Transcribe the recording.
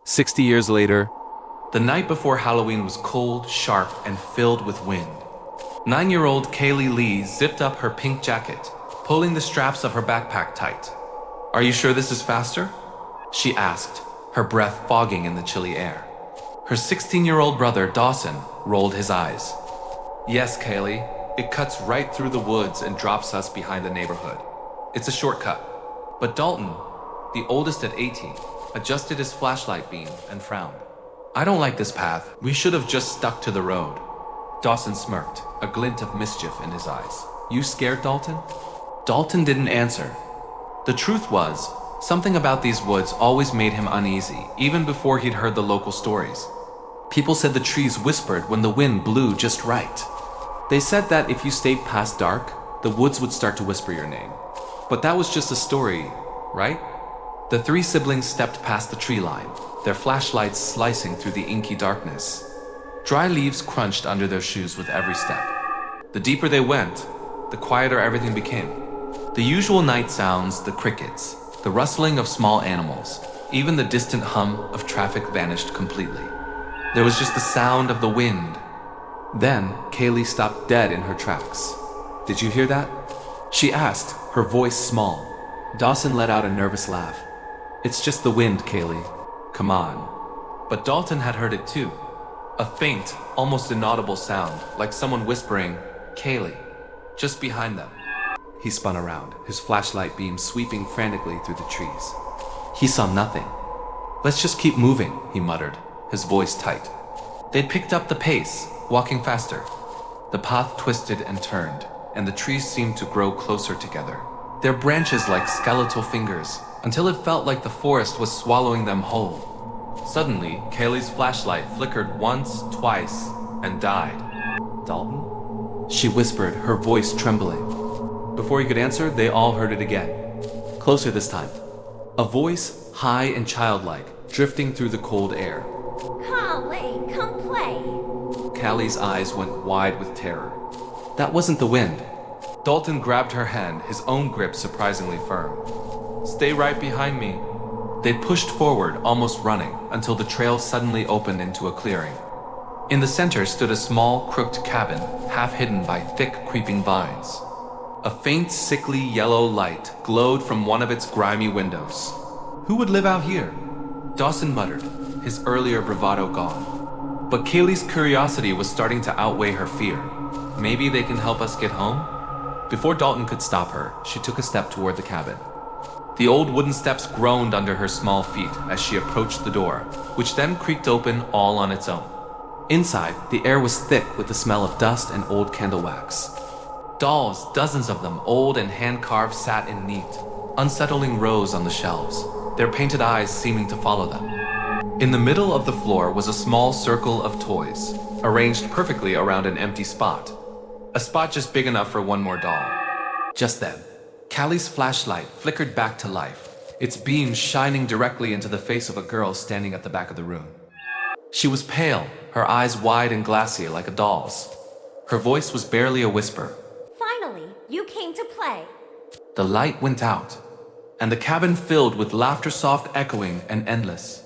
60 years later, The night before Halloween was cold, sharp, and filled with wind. 9-year-old Kaley Lee zipped up her pink jacket, pulling the straps of her backpack tight. "Are you sure this is faster?" she asked, her breath fogging in the chilly air. Her 16-year-old brother, Dawson, rolled his eyes. "Yes, Kaley, it cuts right through the woods and drops us behind the neighborhood. It's a shortcut." But Dalton, the oldest at 18, adjusted his flashlight beam and frowned. "I don't like this path. We should have just stuck to the road." Dawson smirked, a glint of mischief in his eyes. "You scared, Dalton?" Dalton didn't answer. The truth was, something about these woods always made him uneasy, even before he'd heard the local stories. People said the trees whispered when the wind blew just right. They said that if you stayed past dark, the woods would start to whisper your name. But that was just a story, right? The three siblings stepped past the tree line, their flashlights slicing through the inky darkness. Dry leaves crunched under their shoes with every step. The deeper they went, the quieter everything became. The usual night sounds, the crickets, the rustling of small animals, even the distant hum of traffic vanished completely. There was just the sound of the wind. Then, Kaley stopped dead in her tracks. "Did you hear that?" she asked, her voice small. Dawson let out a nervous laugh. "It's just the wind, Kaley. Come on." But Dalton had heard it too. A faint, almost inaudible sound, like someone whispering, "Kaley," just behind them. He spun around, his flashlight beam sweeping frantically through the trees. He saw nothing. "Let's just keep moving," he muttered, his voice tight. They'd picked up the pace, walking faster. The path twisted and turned, and the trees seemed to grow closer together, their branches like skeletal fingers, until it felt like the forest was swallowing them whole. Suddenly, Kaley's flashlight flickered once, twice, and died. "Dalton?" she whispered, her voice trembling. Before he could answer, they all heard it again. Closer this time. A voice, high and childlike, drifting through the cold air. "Kaley, come play." Kaley's eyes went wide with terror. That wasn't the wind. Dalton grabbed her hand, his own grip surprisingly firm. "Stay right behind me." They pushed forward, almost running, until the trail suddenly opened into a clearing. In the center stood a small, crooked cabin, half hidden by thick, creeping vines. A faint, sickly yellow light glowed from one of its grimy windows. Who would live out here? Dawson muttered, his earlier bravado gone. But Kaley's curiosity was starting to outweigh her fear. Maybe they can help us get home? Before Dalton could stop her, she took a step toward the cabin. The old wooden steps groaned under her small feet as she approached the door, which then creaked open all on its own. Inside, the air was thick with the smell of dust and old candle wax. Dolls, dozens of them, old and hand-carved, sat in neat, unsettling rows on the shelves, their painted eyes seeming to follow them. In the middle of the floor was a small circle of toys, arranged perfectly around an empty spot. A spot just big enough for one more doll. Just then, Kaley's flashlight flickered back to life, its beam shining directly into the face of a girl standing at the back of the room. She was pale, her eyes wide and glassy like a doll's. Her voice was barely a whisper. "Finally, you came to play." The light went out, and the cabin filled with laughter soft, echoing, and endless.